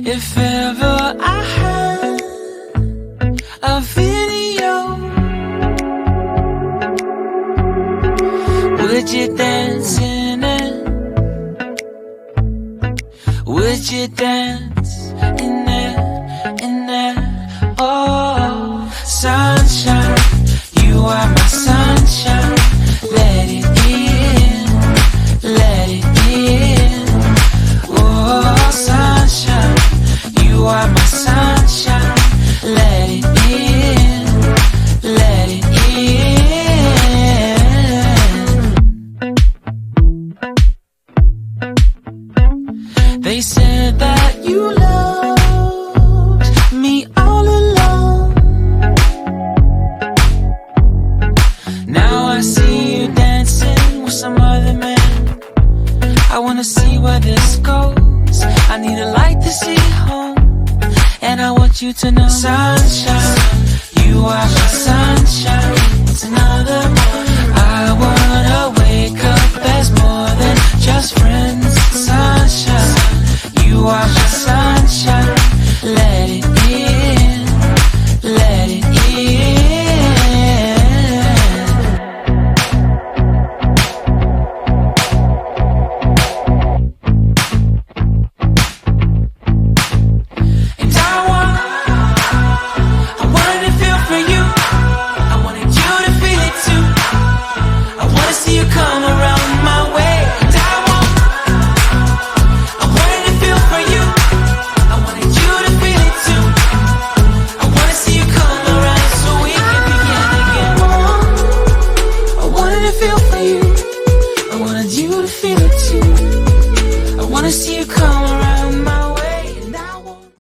If ever I had a video, would you dance in it? Would you dance in it, in it? Oh, sunshine, you are my sunshine. Let it in, let it in. Oh, sunshine, you are my sunshine. Let it in, let it in. They said that you loved me all along. Now I see you dancing with some other man. I wanna see where this goes. I need a light to see home, and I want you to know, sunshine, you are my sunshine. It's another morning. I wanna wake up as more than just friends. Sunshine, you are my sunshine. Let it in, let it in. And I wanted to feel for you. I wanted you to feel it too. I wanna see you come around my way. And I wanted to feel for you. I wanted you to feel it too. I wanna see you come around so we can begin again. I wanted to feel for you. I wanted you to feel it too. I wanna see you come around.